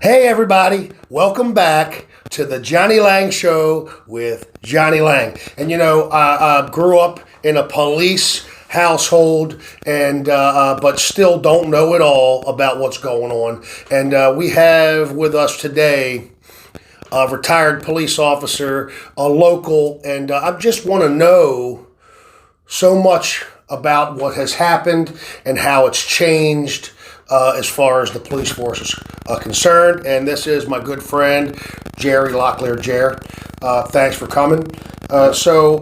Hey everybody, welcome back to the Johnny Laing Show with Johnny Laing. And I grew up in a police household, and but still don't know it all about what's going on. And we have with us today a retired police officer, a local, and I just want to know so much about what has happened and how it's changed as far as the police force is concerned. And this is my good friend, Gerald Locklear. Jer, thanks for coming. So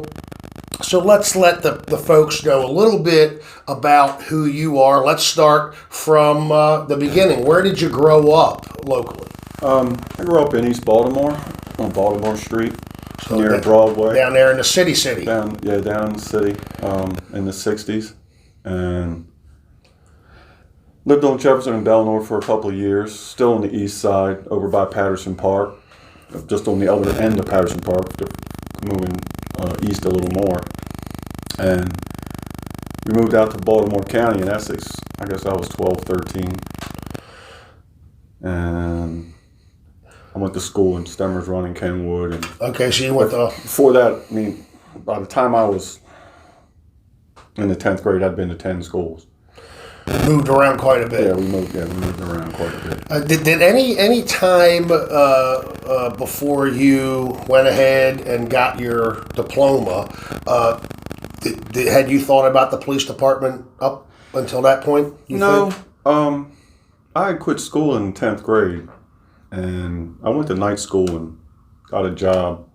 let's let the folks know a little bit about who you are. Let's start from the beginning. Where did you grow up locally? I grew up in East Baltimore, on Baltimore Street, So near Broadway. Down there in the city. Down in the city, in the 60s. And lived on Jefferson and Bellinor for a couple of years, still on the east side, over by Patterson Park, just on the other end of Patterson Park, moving east a little more. And we moved out to Baltimore County in Essex, I guess I was 12, 13. And I went to school in Stemmers Run in Kenwood. And Okay, so you went to... before that, I mean, by the time I was in the 10th grade, I'd been to 10 schools. Moved around quite a bit. Yeah, we moved around quite a bit. Did any time before you went ahead and got your diploma, had you thought about the police department up until that point? No, I had quit school in 10th grade, and I went to night school and got a job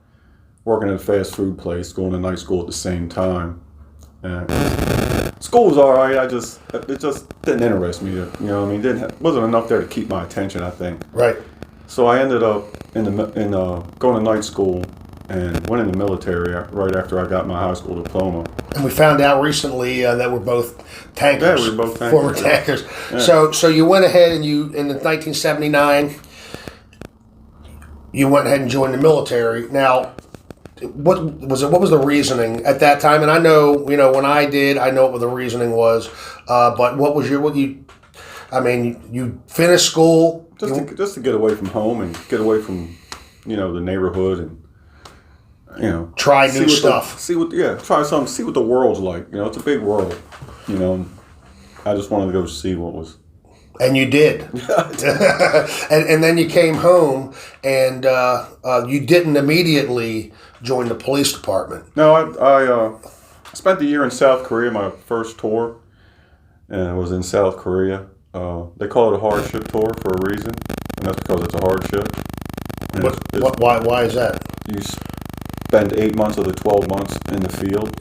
working at a fast food place, going to night school at the same time. And school was all right. it just didn't interest me. Wasn't enough there to keep my attention, I think. Right. So I ended up going to night school and went in the military right after I got my high school diploma. And we found out recently that we're both tankers. Yeah, we were both tankers. Former tankers. Yeah. So you went ahead and in 1979, you went ahead and joined the military. Now, what was the reasoning at that time? And I know, when I did, I know what the reasoning was. But you finished school just to get away from home and get away from, the neighborhood and, try new stuff. Try something. See what the world's like. It's a big world. I just wanted to go see what was. And you did. and then you came home, and you didn't immediately join the police department. No, I spent the year in South Korea, my first tour, and I was in South Korea. They call it a hardship tour for a reason, and that's because it's a hardship. Why is that? You spend 8 months of the 12 months in the field.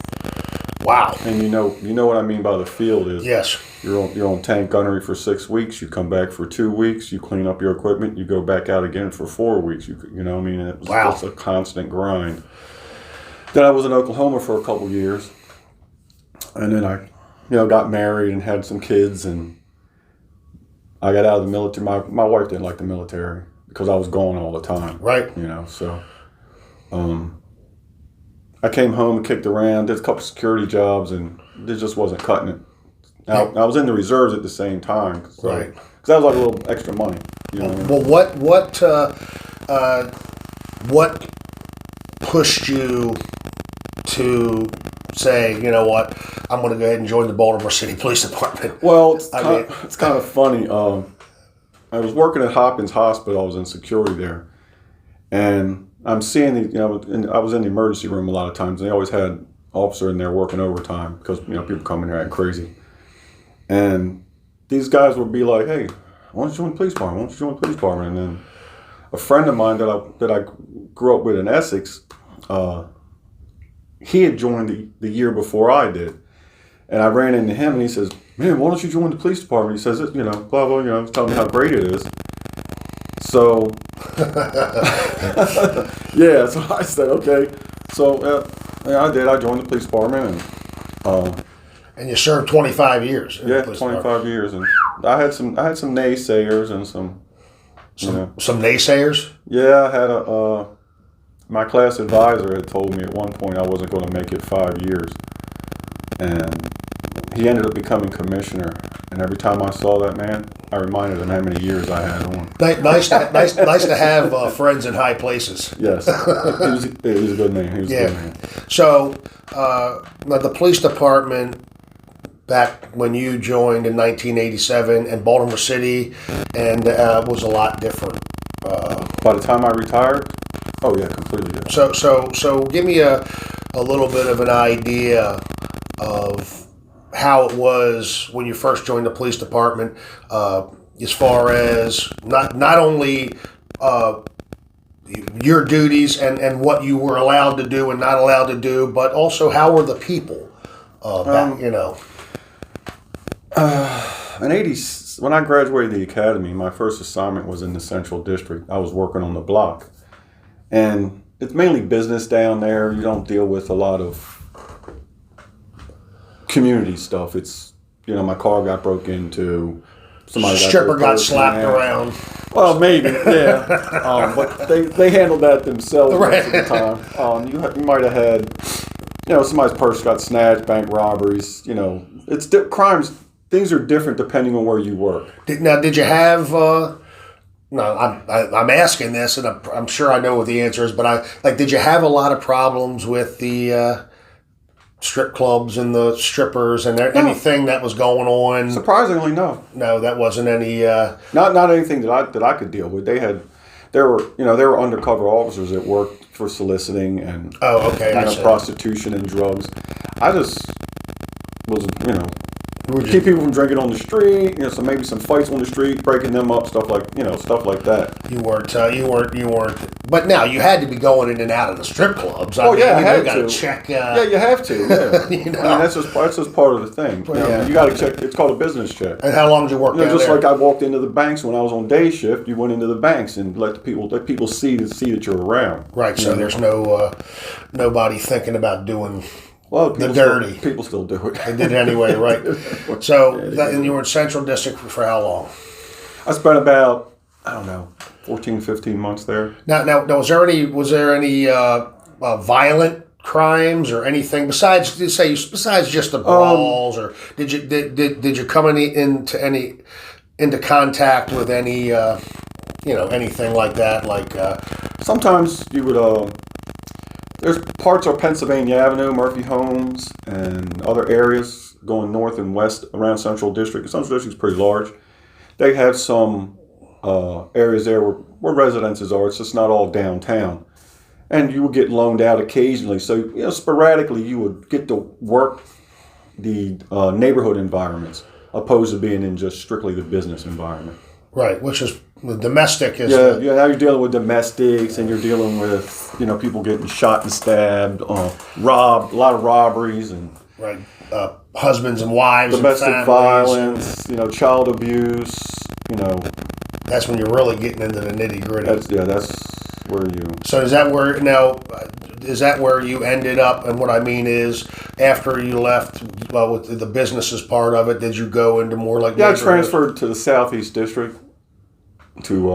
Wow. And you know what I mean by the field is. Yes. You're on tank gunnery for 6 weeks. You come back for 2 weeks. You clean up your equipment. You go back out again for 4 weeks. It was just a constant grind. Then I was in Oklahoma for a couple years, and then I, got married and had some kids, and I got out of the military. My wife didn't like the military because I was gone all the time. Right. So I came home and kicked around, did a couple security jobs, and it just wasn't cutting it. Now, I was in the reserves at the same time, right? Because that was like a little extra money. Well, what pushed you to say, you know what, I'm going to go ahead and join the Baltimore City Police Department? Well, it's kind of funny. I was working at Hopkins Hospital. I was in security there, and I'm seeing I was in the emergency room a lot of times, and they always had an officer in there working overtime because people come in here acting crazy. And these guys would be like, "Hey, why don't you join the police department? Why don't you join the police department?" And then a friend of mine that I grew up with in Essex, he had joined the year before I did, and I ran into him, and he says, "Man, why don't you join the police department?" He says, "Blah blah," he's telling me how great it is. So, yeah. So I said, "Okay." So I did. I joined the police department, and you served 25 years. Yeah, 25 years, and I had some naysayers and some naysayers. Yeah, I had my class advisor had told me at one point I wasn't going to make it 5 years, and he ended up becoming commissioner, And every time I saw that man, I reminded him how many years I had on. Nice to have friends in high places. Yes, he was a good man. He was a good man. So, now the police department, back when you joined in 1987 in Baltimore City, and was a lot different. By the time I retired, oh yeah, completely different. So give me a little bit of an idea of how it was when you first joined the police department, as far as not only your duties and what you were allowed to do and not allowed to do, but also how were the people back, In when I graduated the academy, my first assignment was in the Central District. I was working on the block. And it's mainly business down there. You don't deal with a lot of community stuff. It's, my car got broke into. Somebody stripper got slapped around. Well, maybe, yeah. But they handled that themselves most of the time. You might have had, somebody's purse got snatched, bank robberies. It's crimes. Things are different depending on where you work. Did you have? No, I'm asking this, and I'm sure I know what the answer is. But did you have a lot of problems with the strip clubs and the strippers and anything that was going on? Surprisingly, no. No, that wasn't any. Not anything that I could deal with. There were undercover officers that worked for soliciting and prostitution and drugs. I just was keep people from drinking on the street. So maybe some fights on the street, breaking them up, stuff like that. You weren't. But now you had to be going in and out of the strip clubs. I had to check. You have to. Yeah. that's just part of the thing. You got to check. It's called a business check. And how long did you work down just there? like I walked into the banks when I was on day shift. You went into the banks and let people see that you're around. Right. So there's nobody thinking about doing. Well, people still do it. They did it anyway, right? So, and you were in Central District for how long? I spent about 14, 15 months there. Now, was there any violent crimes or anything besides just the brawls, or did you come into contact with any anything like that? Sometimes you would. There's parts of Pennsylvania Avenue, Murphy Homes, and other areas going north and west around Central District. Central District is pretty large. They have some areas there where residences are. It's just not all downtown. And you would get loaned out occasionally. So, sporadically you would get to work the neighborhood environments opposed to being in just strictly the business environment. Right, which is the domestic is. Yeah. Now you're dealing with domestics, and you're dealing with people getting shot and stabbed, robbed, a lot of robberies, and right, husbands and wives, domestic and violence, child abuse, That's when you're really getting into the nitty gritty. That's where you. So is that where you ended up? And what I mean is, after you left with the businesses part of it, did you go into more like? Yeah, I transferred to the Southeast District. To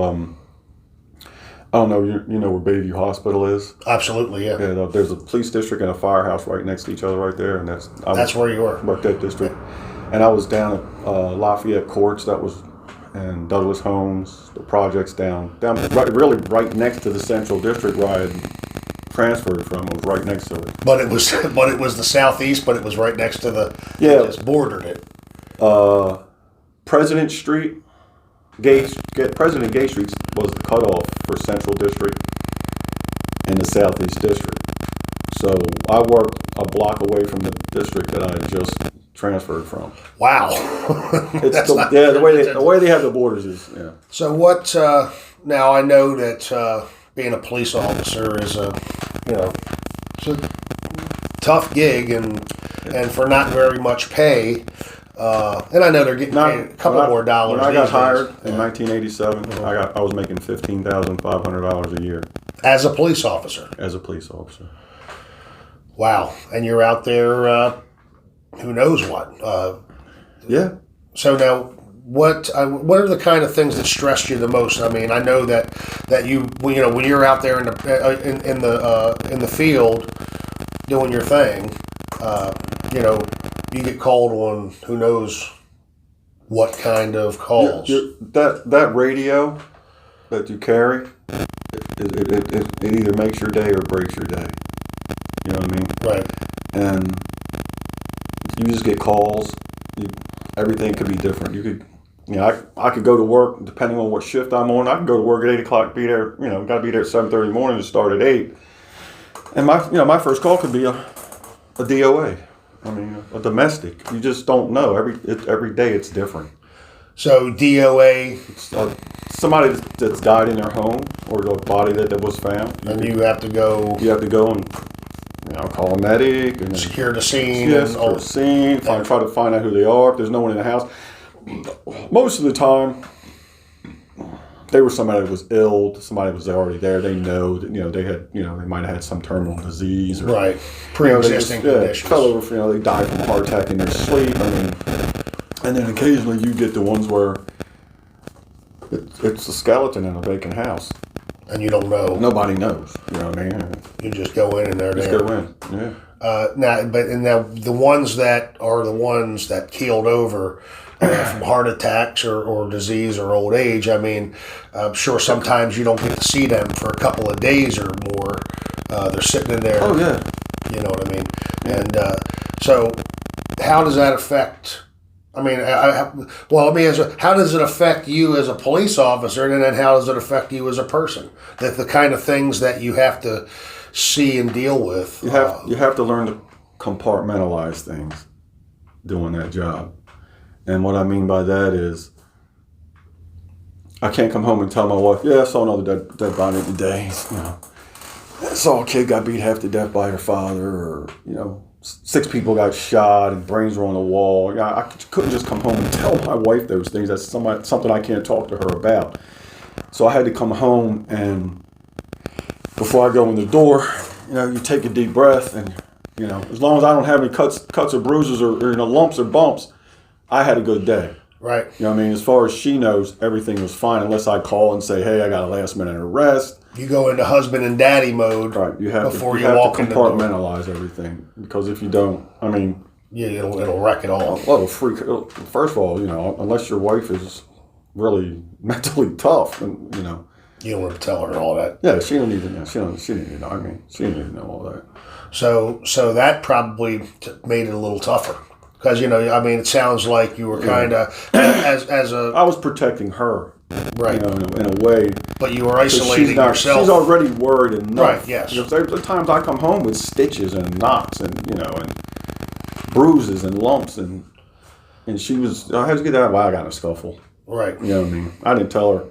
I don't know, you know where Bayview Hospital is? Absolutely, yeah. Yeah, there's a police district and a firehouse right next to each other right there, and that's where you were. Worked that district, and I was down at Lafayette Courts. And Douglas Homes, the projects down right next to the Central District where I had transferred from. It was right next to it. But it was the Southeast, but it was right next to the. Yeah, just bordered it. President Street. President Gay Street was the cutoff for Central District and the Southeast District. So I worked a block away from the district that I had just transferred from. Wow. The way they have the borders is, yeah. So what, now I know that being a police officer is it's a tough gig and for not very much pay. And I know they're getting paid a couple more dollars. When I got hired in 1987, I was making $15,500 a year. As a police officer? As a police officer. Wow. And you're out there, who knows what? Yeah. So now, what are the kind of things that stressed you the most? I mean, I know that you when you're out there in the field doing your thing, you get called on who knows What kind of calls? That radio that you carry, it either makes your day or breaks your day. You know what I mean? Right. And you just get calls. Everything could be different. You could, I could go to work depending on what shift I'm on. I can go to work at 8 o'clock, be there. Got to be there at 7:30 in the morning to start at 8. And my first call could be a DOA. I mean, a domestic. You just don't know. Every day it's different. So DOA, somebody that's died in their home, or the body that was found. You have to go. You have to go and call a medic and secure the scene. Yes, secure the scene. Try to find out who they are. If there's no one in the house, most of the time they were somebody that was ill. Somebody was already there. They know that they had they might have had some terminal disease or right pre-existing conditions. Fell over. They died from a heart attack in their sleep. I mean, and then occasionally you get the ones where it's a skeleton in a vacant house. And you don't know. Nobody knows. You know what I mean? You just go in and they're there. Just go in. Yeah. Now the ones that are the ones that keeled over from heart attacks or disease or old age. I mean, I'm sure sometimes you don't get to see them for a couple of days or more. They're sitting in there. Oh yeah. You know what I mean? And so, how does that affect? I mean, let me ask you, how does it affect you as a police officer, and then how does it affect you as a person? The kind of things that you have to see and deal with. You have to learn to compartmentalize things doing that job. And what I mean by that is, I can't come home and tell my wife, I saw another dead body today. I saw a kid got beat half to death by her father, or 6 people got shot and brains were on the wall. I couldn't just come home and tell my wife those things. That's something I can't talk to her about. So I had to come home, and before I go in the door, you take a deep breath, and as long as I don't have any cuts or bruises or lumps or bumps, I had a good day. Right. You know what I mean? As far as she knows, everything was fine, unless I call and say, hey, I got a last minute arrest. You go into husband and daddy mode. Right. You have before to you walk in the door. Compartmentalize everything, because if you don't, I mean, it'll wreck it all. Well, first of all, unless your wife is really mentally tough, and you don't want to tell her all that. Yeah, she don't even know. She didn't even know. I mean, she didn't even know all that. So that probably made it a little tougher. Because, it sounds like you were kind of, as a... I was protecting her, right? In a way. But you were isolating yourself. She's already worried enough. Right, yes. There's times I come home with stitches and knots and, and bruises and lumps. And she was, I had to get that. Well, I got in a scuffle. Right. You know what I mean? I didn't tell her.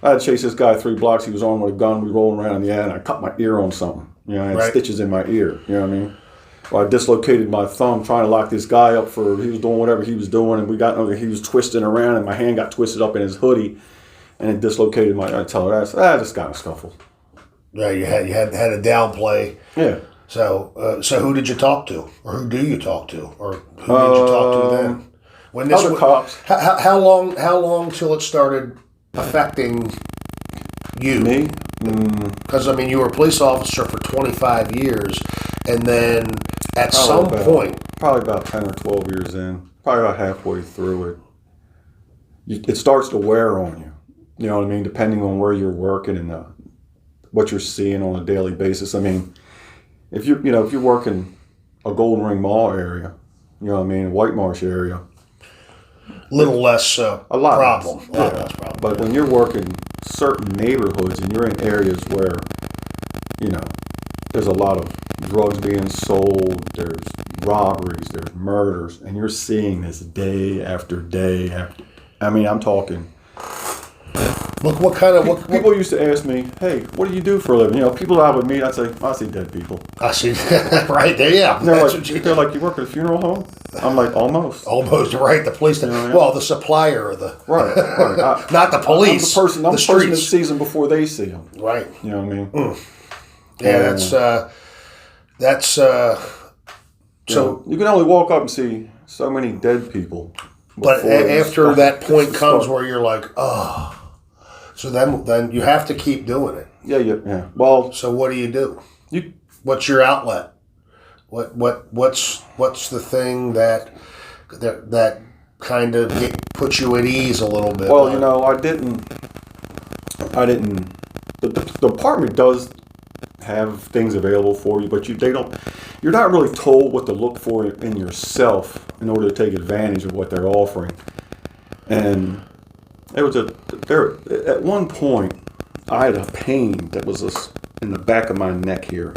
I had to chase this guy 3 blocks. He was armed with a gun. We rolling around in the air, and I cut my ear on something. I had stitches in my ear. You know what I mean? Well, I dislocated my thumb trying to lock this guy up he was doing whatever he was doing, and he was twisting around, and my hand got twisted up in his hoodie, and it dislocated I tell her that. I just got in a scuffle. Yeah, you had a downplay. Yeah. So who did you talk to, or who do you talk to, or who did you talk to then? When this other cops. How long till it started affecting you? Me? Because you were a police officer for 25 years, and then at some point, probably about 10 or 12 years in, probably about halfway through it, it starts to wear on you. You know what I mean? Depending on where you're working and what you're seeing on a daily basis. I mean, if you're working a Golden Ring Mall area, you know what I mean, White Marsh area, little less a lot problem. less problem. But when you're working certain neighborhoods and you're in areas where, there's a lot of drugs being sold, there's robberies, there's murders, and you're seeing this day after day after. I'm talking. Look, what kind of people used to ask me, "Hey, what do you do for a living?" People I would meet, I'd say, "I see dead people." I see, right there, yeah. And they're like, "You work at a funeral home?" I'm like, "Almost." Almost, right? The police, the supplier of the right. Not the police. I'm the person that sees them before they see them. Right. You know what I mean? Yeah, that's. So you can only walk up and see so many dead people. But after that point comes where you're like, oh. So then you have to keep doing it. Yeah. Well, so what do? What's your outlet? What's the thing that kind of put you at ease a little bit. Well, I didn't. The department does have things available for you, but you're not really told what to look for in yourself in order to take advantage of what they're offering. And at one point, I had a pain that was in the back of my neck here.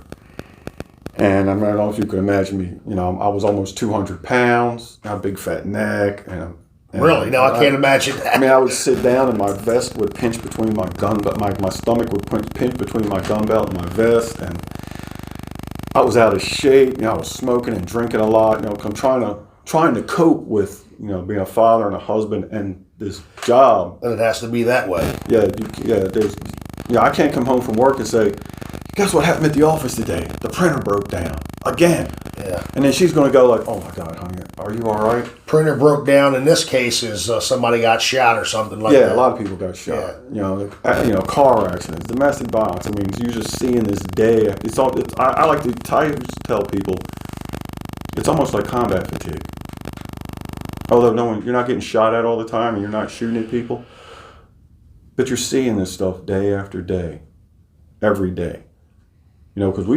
And I don't know if you can imagine me, I was almost 200 pounds, I had a big fat neck. Really? No, I can't imagine that. I would sit down and my vest would pinch between my gun, but my stomach would pinch between my gun belt and my vest. And I was out of shape. I was smoking and drinking a lot. I'm trying to cope with, being a father and a husband and this job. And it has to be that way. I can't come home from work and say, guess what happened at the office today? The printer broke down again. Yeah. And then she's going to go like, oh my God, honey, are you all right? Printer broke down in this case is somebody got shot or something like that. Yeah, a lot of people got shot. Yeah. Car accidents, domestic violence. You're just seeing this day. I like to tell people, it's almost like combat fatigue. Although you're not getting shot at all the time and you're not shooting at people, but you're seeing this stuff day after day, every day. Because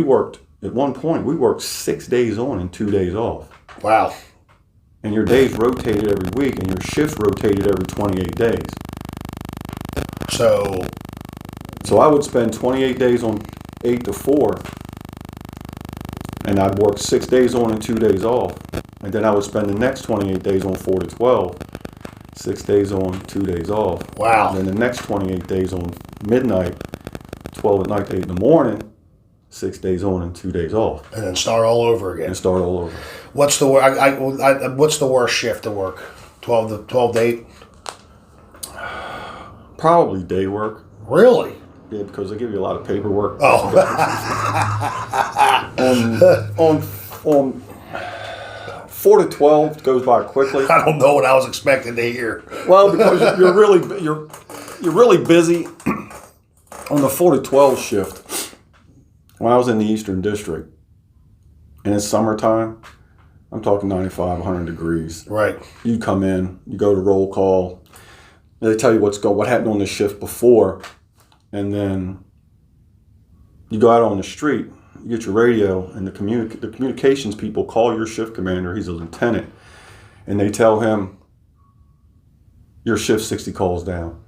at one point, we worked 6 days on and 2 days off. Wow. And your days rotated every week and your shifts rotated every 28 days. So I would spend 28 days on 8 to 4, and I'd work 6 days on and 2 days off. And then I would spend the next 28 days on 4 to 12, 6 days on, 2 days off. Wow. And then the next 28 days on midnight, 12 at night to 8 in the morning, 6 days on and 2 days off. And then start all over again. What's the what's the worst shift to work? 12 to 8? Probably day work. Really? Yeah, because they give you a lot of paperwork. Oh. on 4 to 12 goes by quickly. I don't know what I was expecting to hear. Well, because you're really busy on the 4 to 12 shift. When I was in the Eastern District, and it's summertime, I'm talking 95, 100 degrees. Right. You come in, you go to roll call, they tell you what happened on the shift before, and then you go out on the street, you get your radio, and the communications people call your shift commander, he's a lieutenant, and they tell him, your shift's 60 calls down.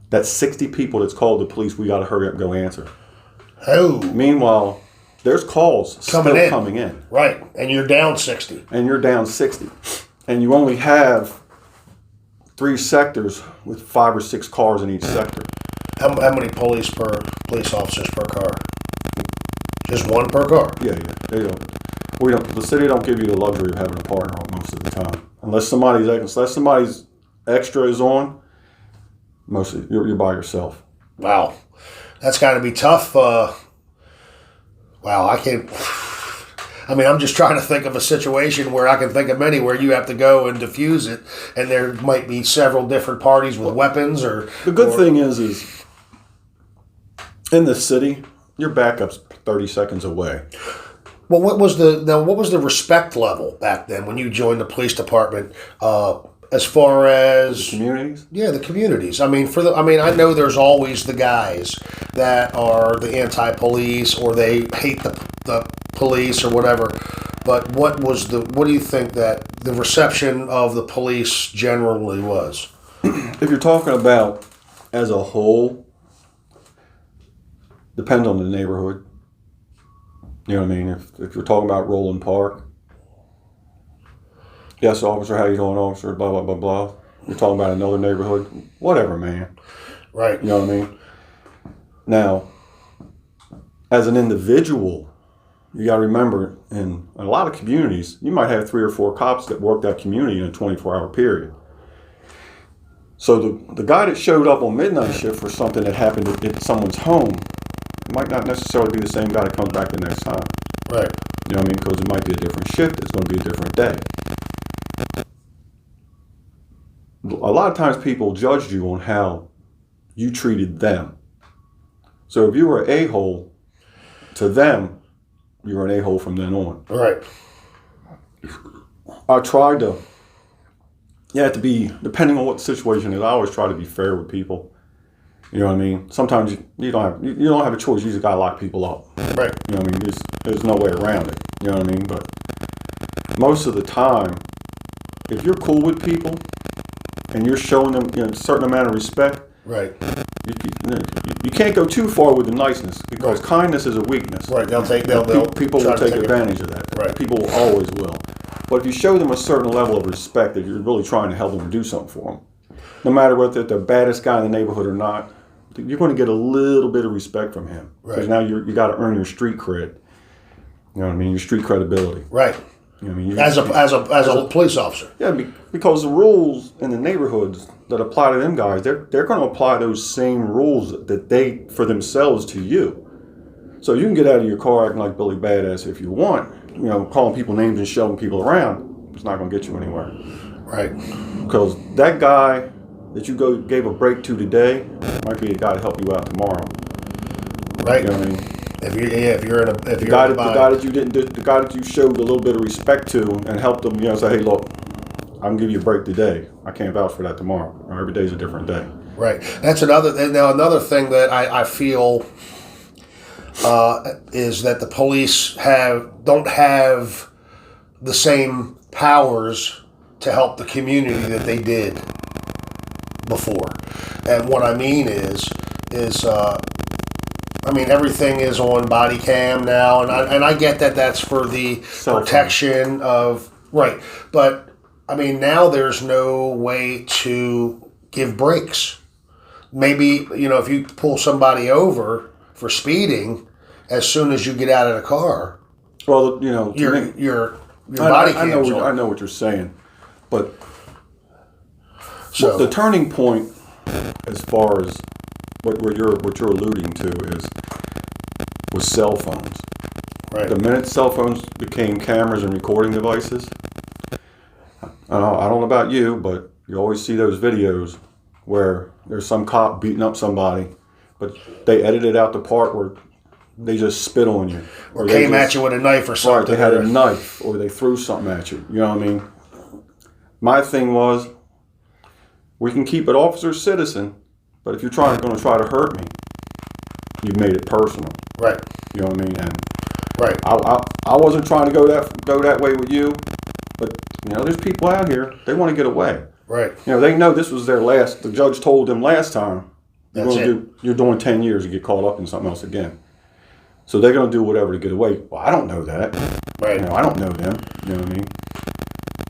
That's 60 people that's called the police, we got to hurry up and go answer. Oh. Meanwhile, there's calls coming in. Right. And you're down 60. And you only have 3 sectors with 5 or 6 cars in each sector. How many police officers per car? Just one per car? Yeah. The city don't give you the luxury of having a partner most of the time. Unless somebody's extra is on, mostly you're by yourself. Wow. That's got to be tough. Wow, I can't. I'm just trying to think of a situation where I can think of many where you have to go and defuse it, and there might be several different parties with weapons. Or the good thing is in the city, your backup's 30 seconds away. Well, what was the respect level back then when you joined the police department? As far as the communities? Yeah, the communities. I know there's always the guys that are the anti-police or they hate the police or whatever. But what do you think that the reception of the police generally was? If you're talking about as a whole, depends on the neighborhood. You know what I mean? If you're talking about Roland Park, yes, officer, how you doing, officer, blah, blah, blah, blah. You're talking about another neighborhood, whatever, man. Right. You know what I mean? Now, as an individual, you got to remember, in a lot of communities, you might have 3 or 4 cops that work that community in a 24-hour period. So the guy that showed up on midnight shift for something that happened at someone's home might not necessarily be the same guy that comes back the next time. Right. You know what I mean? Because it might be a different shift. It's going to be a different day. A lot of times people judged you on how you treated them. So if you were an a-hole to them, you were an a-hole from then on. Right. I tried to you have to be, depending on what the situation is, I always try to be fair with people. You know what I mean? Sometimes you don't have a choice. You just gotta lock people up. Right. You know what I mean? There's no way around it. You know what I mean? But most of the time, if you're cool with people and you're showing them a certain amount of respect, right, you can't go too far with the niceness because kindness is a weakness. Right. People will take advantage of that. Right. People always will. But if you show them a certain level of respect, that you're really trying to help them do something for them, no matter whether they're the baddest guy in the neighborhood or not, you're going to get a little bit of respect from him. Because now you got to earn your street cred. You know what I mean? Your street credibility. Right. You know what I mean? As a police officer. Yeah, because the rules in the neighborhoods that apply to them guys, they're going to apply those same rules that they for themselves to you. So you can get out of your car acting like Billy Badass if you want, calling people names and shoving people around. It's not going to get you anywhere. Right. Because that guy that you gave a break to today might be a guy to help you out tomorrow. Right. You know what I mean? The guy that you showed a little bit of respect to and helped them, say, hey, look, I can give you a break today. I can't vouch for that tomorrow. Every day's a different day. Right. That's another thing that I feel is that the police don't have the same powers to help the community that they did before. And what I mean is everything is on body cam now, and I get that that's for the protection of, right, but now there's no way to give breaks. Maybe, if you pull somebody over for speeding, as soon as you get out of the car, well, your body cam's on. I know what you're saying, but so the turning point, as far as what you're alluding to, was cell phones. Right. The minute cell phones became cameras and recording devices, I don't know about you, but you always see those videos where there's some cop beating up somebody, but they edited out the part where they just spit on you. Or came at you with a knife or something. Right, they had a knife, or they threw something at you. You know what I mean? My thing was, we can keep it officer citizen, but if you're going to try to hurt me, you've made it personal. Right. You know what I mean? And right. I wasn't trying to go that way with you, but there's people out here, they want to get away. Right. They know this was their last. The judge told them last time, you're doing 10 years to get caught up in something else again. So they're going to do whatever to get away. Well, I don't know that. Right. I don't know them. You know what I mean?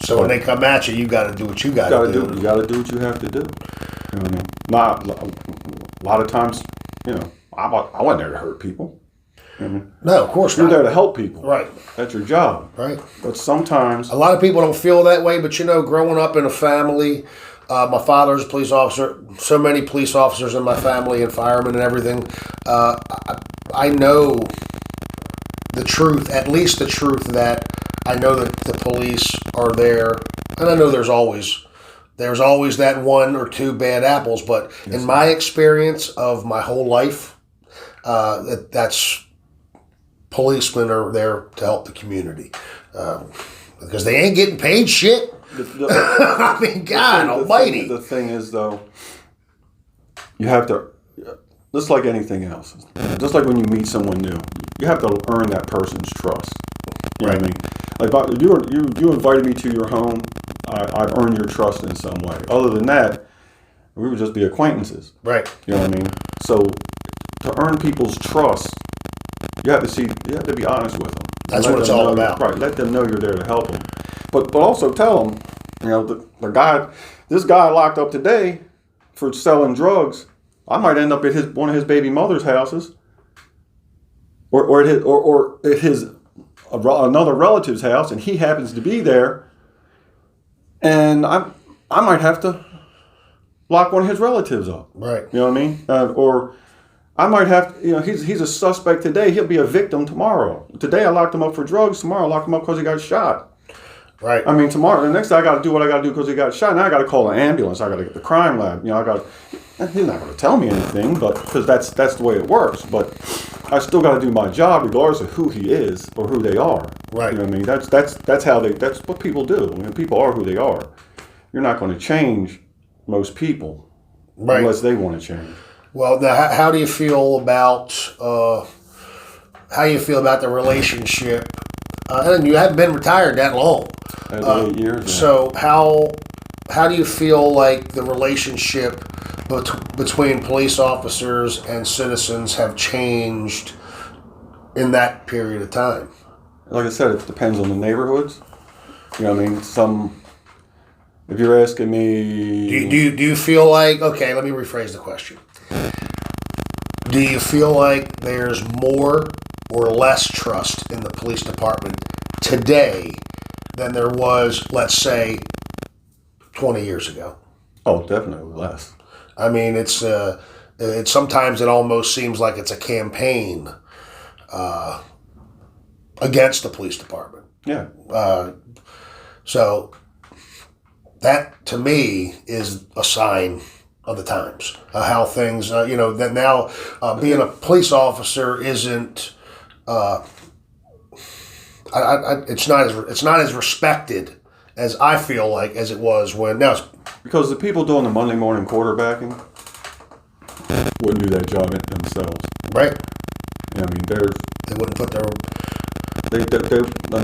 So when they come at you, you got to do what you got to do. You got to do what you have to do. You know what I mean? A lot of times, I wasn't there to hurt people. You know what I mean? No, of course You're not. there to help people. Right. That's your job. Right. But sometimes a lot of people don't feel that way, but growing up in a family, my father's a police officer, so many police officers in my family and firemen and everything, I know the truth, at least the truth that I know that the police are there, and I know there's always that one or two bad apples, but in my experience of my whole life, that's policemen are there to help the community, because they ain't getting paid shit. I mean, God almighty. The thing is, though, you have to, just like anything else, just like when you meet someone new, you have to earn that person's trust. You know what I mean? Like, you invited me to your home, I've earned your trust in some way. Other than that, we would just be acquaintances. Right. You know what I mean? So to earn people's trust, you have to be honest with them. That's what it's all about. Right. Let them know you're there to help them. But also tell them, this guy locked up today for selling drugs, I might end up at one of his baby mother's houses, or at his another relative's house, and he happens to be there, and I might have to lock one of his relatives up. Right. You know what I mean? Or I might have, he's a suspect today. He'll be a victim tomorrow. Today I locked him up for drugs. Tomorrow I locked him up because he got shot. Right. I mean, tomorrow, the next day I got to do what I got to do because he got shot. Now I got to call an ambulance. I got to get the crime lab. He's not going to tell me anything, but because that's the way it works. But I still got to do my job regardless of who he is or who they are. Right. You know what I mean? That's what people do. I mean, people are who they are. you're not going to change most people Right. unless they want to change. Well, now, how do you feel about the relationship? And you haven't been retired that long. That's 8 years. So how do you feel like the relationship between police officers and citizens have changed in that period of time? Like I said, it depends on the neighborhoods. You know what I mean? If you're asking me... Do you feel like... Okay, let me rephrase the question. Do you feel like there's more or less trust in the police department today than there was, let's say, 20 years ago? Oh, definitely less. I mean, it's sometimes it almost seems like it's a campaign against the police department. Yeah. So that to me is a sign of the times. How things, that now being a police officer isn't. It's not as respected as I feel like as it was when now. Because the people doing the Monday morning quarterbacking wouldn't do that job themselves. Right. I mean, They wouldn't put their. I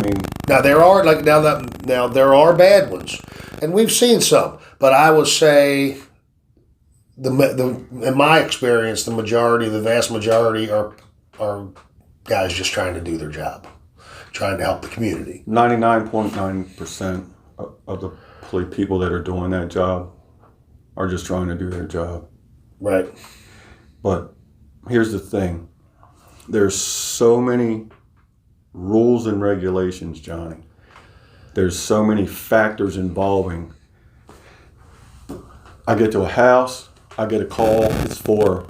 mean. Now there are there are bad ones, and we've seen some. But I would say, in my experience, the vast majority are guys just trying to do their job, trying to help the community. 99.9% of the people that are doing that job are just trying to do their job. Right. But here's the thing. There's so many rules and regulations, Johnny. There's so many factors involving. I get to a house, I get a call, it's for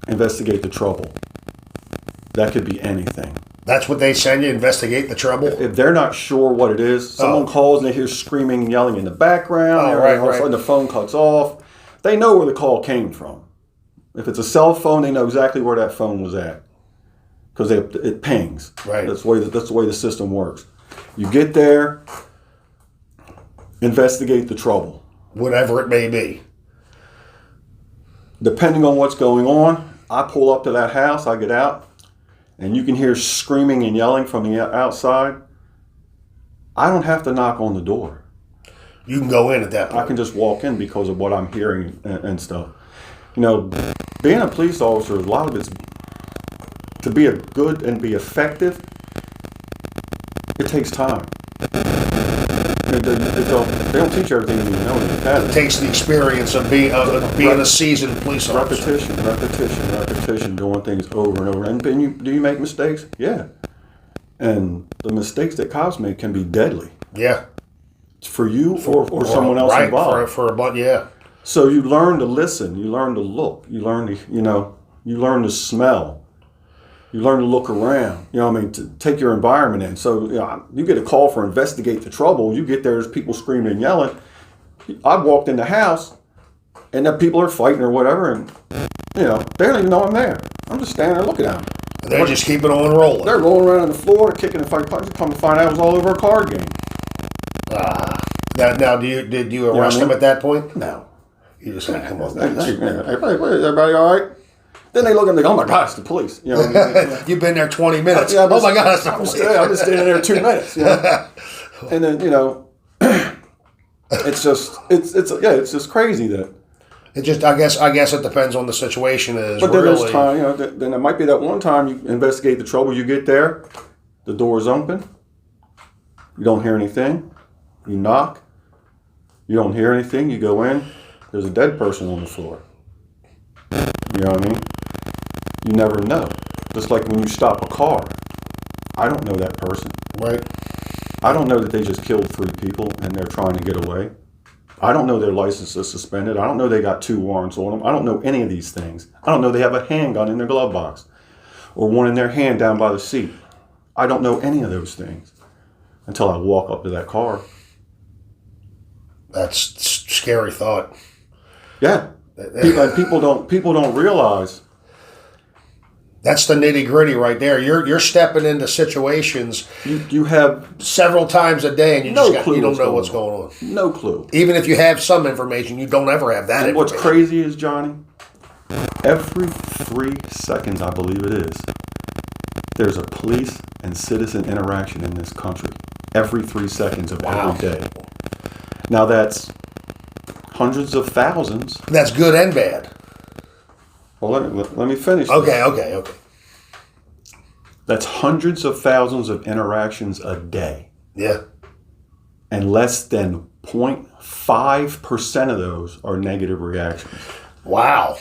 investigate the trouble. That could be anything. That's what they send you, investigate the trouble? If they're not sure what it is, someone calls and they hear screaming and yelling in the background, all of a sudden the phone cuts off, they know where the call came from. If it's a cell phone, they know exactly where that phone was at. Because it pings. Right. That's the way the system works. You get there, investigate the trouble. Whatever it may be. Depending on what's going on, I pull up to that house, I get out, and you can hear screaming and yelling from the outside. I don't have to knock on the door. You can go in at that point. I can just walk in because of what I'm hearing and stuff. You know, being a police officer, a lot of it's to be a good and be effective. It takes time. They don't teach everything you know in the academy. It takes the experience of being a seasoned police officer. Repetition, doing things over and over. And do you make mistakes? Yeah. And the mistakes that cops make can be deadly. Yeah. It's for you or someone else involved. Yeah. So you learn to listen. You learn to look. You learn to smell. You learn to look around, to take your environment in. So, you get a call for investigate the trouble. You get there, there's people screaming and yelling. I walked in the house, and the people are fighting or whatever, and, they don't even know I'm there. I'm just standing there looking at them. And they're just keeping on rolling. They're rolling around on the floor, kicking and fighting punches. Come to find out it was all over a card game. Now, did you arrest them at that point? No. You just said, come on, Hey, guys. everybody all right? Then they look at me and go, oh my God, it's the police. You've been there 20 minutes. Yeah, oh my God, it's the police. I've been standing there 2 minutes. And then, it's just crazy that. It just, I guess it depends on the situation. But then there's time, then it might be that one time you investigate the trouble, you get there, the door's open, you don't hear anything, you knock, you don't hear anything, you go in, there's a dead person on the floor. You know what I mean? You never know. Just like when you stop a car, I don't know that person. Right. I don't know that they just killed 3 people and they're trying to get away. I don't know their license is suspended. I don't know they got 2 warrants on them. I don't know any of these things. I don't know they have a handgun in their glove box or one in their hand down by the seat. I don't know any of those things until I walk up to that car. That's a scary thought. Yeah. People don't realize That's the nitty gritty right there. You're stepping into situations You have several times a day, and you no just clue you don't know what's on. going on. No clue. Even if you have some information, you don't ever have that And what's information. crazy is, Johnny, every 3 seconds, I believe it is, there's a police and citizen interaction in this country. Every 3 seconds of every day. Now that's hundreds of thousands. That's good and bad. Well, let me finish. Okay. That's hundreds of thousands of interactions a day. Yeah. And less than 0.5% of those are negative reactions. Wow.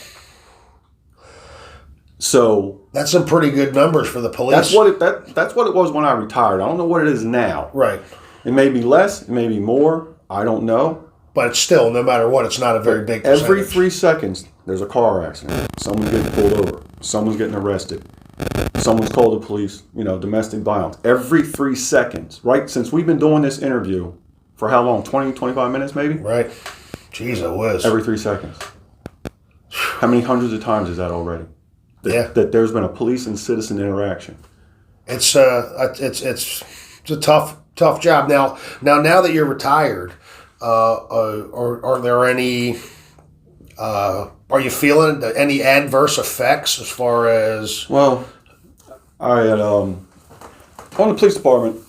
So That's some pretty good numbers for the police. that's what it was when I retired. I don't know what it is now. Right. It may be less, it may be more. I don't know. But it's still, no matter what, it's not a very big percentage. Every 3 seconds, there's a car accident. Someone's getting pulled over. Someone's getting arrested. Someone's called the police. Domestic violence. Every 3 seconds, right? Since we've been doing this interview for how long? 20, 25 minutes maybe? Right. Jeez, it was. Every 3 seconds. How many hundreds of times is that already? That there's been a police and citizen interaction. It's a tough job. Now that you're retired, are there any? Are you feeling any adverse effects as far as? Well, I had on the police department.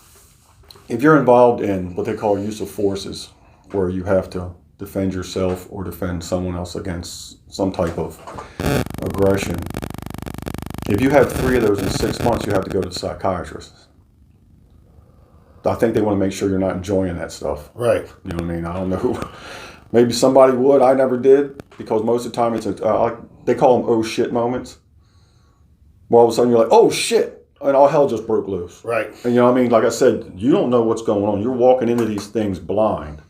If you're involved in what they call use of forces, where you have to defend yourself or defend someone else against some type of aggression, if you have 3 of those in 6 months, you have to go to the psychiatrist. I think they want to make sure you're not enjoying that stuff. Right. You know what I mean? I don't know. Maybe somebody would. I never did, because most of the time it's they call them oh shit moments. Where all of a sudden you're like, oh shit, and all hell just broke loose. Right. And you know what I mean? Like I said, you don't know what's going on. You're walking into these things blind.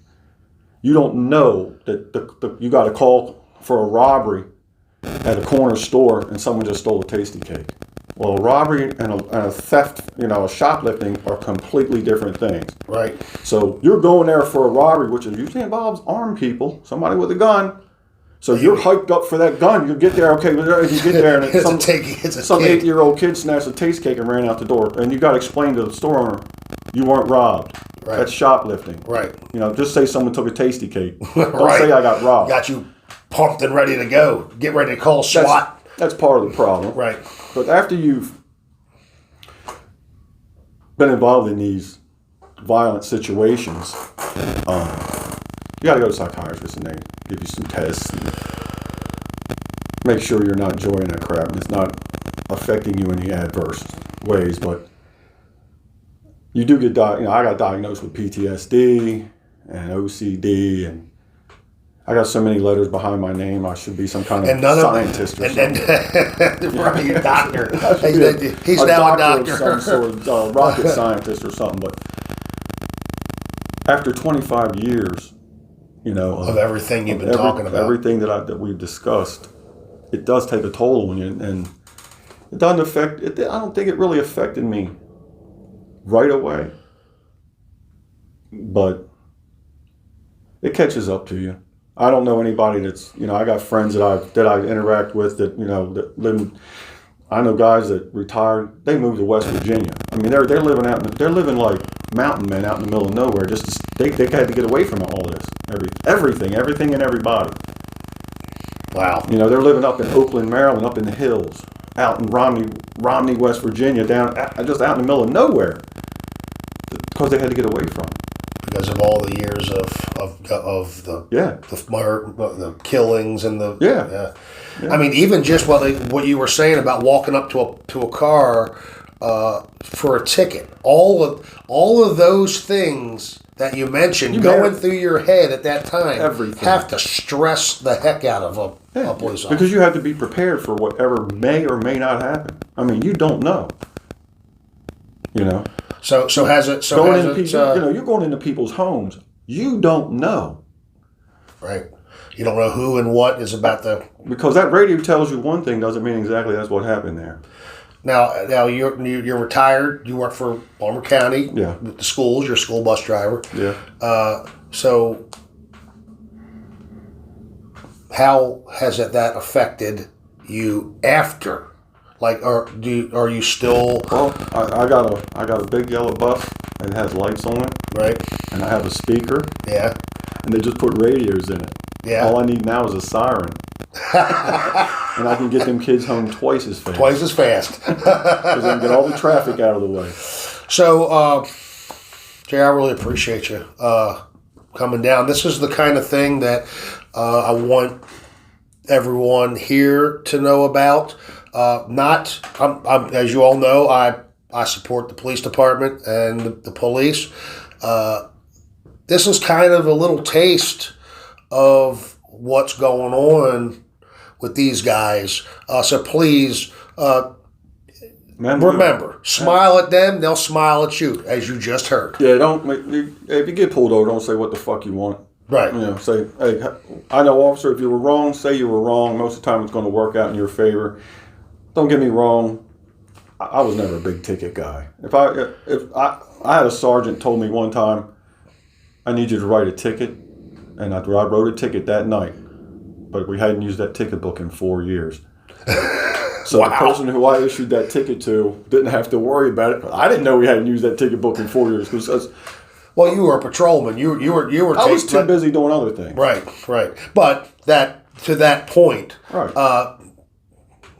You don't know that you got a call for a robbery at a corner store and someone just stole a tasty cake. Well, a robbery and a theft, a shoplifting are completely different things. Right. So you're going there for a robbery, which usually involves armed people, somebody with a gun. So you're hyped up for that gun. You get there, okay, you get there, and some 8-year-old kid snatched a taste cake and ran out the door. And you got to explain to the store owner, you weren't robbed. Right. That's shoplifting. Right. Just say someone took a tasty cake. Don't Right. say I got robbed. Got you pumped and ready to go. Get ready to call SWAT. That's part of the problem. Right. But after you've been involved in these violent situations, you got to go to psychiatrists and they give you some tests and make sure you're not enjoying that crap and it's not affecting you in any adverse ways. But you do get I got diagnosed with PTSD and OCD, and I got so many letters behind my name. I should be some kind of scientist or something. Right, doctor. He's a now a doctor doctor. of some sort, rocket scientist or something. But after 25 years, of everything you've been talking about, everything that we've discussed, it does take a toll on you, and it doesn't affect. I don't think it really affected me right away, but it catches up to you. I don't know anybody that's, I got friends that I interact with that that live. I know guys that retired. They moved to West Virginia. I mean, they're living like mountain men out in the middle of nowhere. They had to get away from all this, everything and everybody. Wow. They're living up in Oakland, Maryland, up in the hills, out in Romney, West Virginia, just out in the middle of nowhere, because they had to get away from it. Because of all the years of the killings and the Yeah. I mean, even just what you were saying about walking up to a car for a ticket, all of those things that you mentioned going through your head at that time, have to stress the heck out of a police officer, because you have to be prepared for whatever may or may not happen. I mean, you don't know. So has it? You're going into people's homes. You don't know. Right. You don't know who and what is about to. Because that radio tells you one thing doesn't mean exactly that's what happened there. Now you're retired. You work for Baltimore County. Yeah. With the schools. You're a school bus driver. Yeah. So how has that affected you after Like, are you still Well, I got a big yellow bus and it has lights on it, right? and I have a speaker, Yeah, and they just put radios in it. yeah. All I need now is a siren, and I can get them kids home twice as fast. Twice as fast. Because I can get all the traffic out of the way. So, Jay, I really appreciate you coming down. This is the kind of thing that I want everyone here to know about. As you all know, I support the police department and the police. This is kind of a little taste of what's going on with these guys. So please, remember, smile at them, they'll smile at you, as you just heard. Yeah, if you get pulled over, don't say what the fuck you want. Right. Say, hey, I know, officer, if you were wrong, say you were wrong. Most of the time it's going to work out in your favor. Don't get me wrong, I was never a big ticket guy. If I had a sergeant told me one time, I need you to write a ticket, and I wrote a ticket that night, but we hadn't used that ticket book in 4 years. So Wow. The person who I issued that ticket to didn't have to worry about it. I didn't know we hadn't used that ticket book in 4 years because Well, you were a patrolman. You were. I was too busy doing other things. Right. But to that point, Right.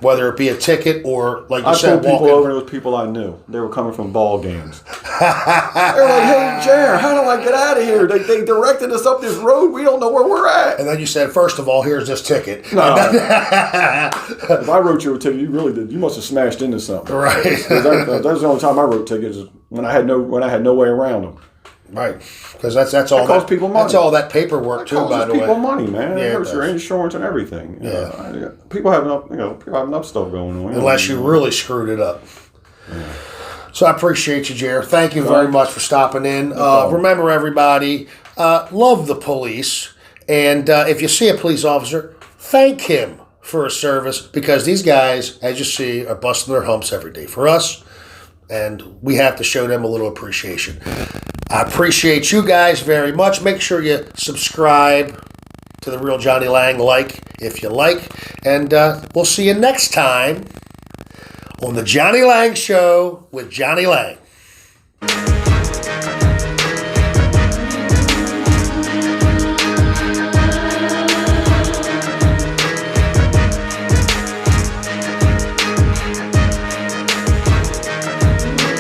whether it be a ticket or, like you I said, pulled people walking. over, and it was people I knew. They were coming from ball games. They were like, hey, Jer, how do I get out of here? They directed us up this road. We don't know where we're at. And then you said, first of all, here's this ticket. No. If I wrote you a ticket, you really did. You must have smashed into something. Right. That was the only time I wrote tickets, is when I had no way around them. Right. Because that's all. That costs people money. That's all that paperwork too, by the way. People money, man. Yeah, It it hurts your does. insurance and everything. Yeah. People have enough stuff going on. Unless you really screwed it up. Yeah. So I appreciate you, Jared. Thank you very much for stopping in. Remember, everybody, love the police. And if you see a police officer, thank him for his service, because these guys, as you see, are busting their humps every day for us. And we have to show them a little appreciation. I appreciate you guys very much. Make sure you subscribe to The Real Johnny Laing, if you like. And we'll see you next time on The Johnny Laing Show with Johnny Laing.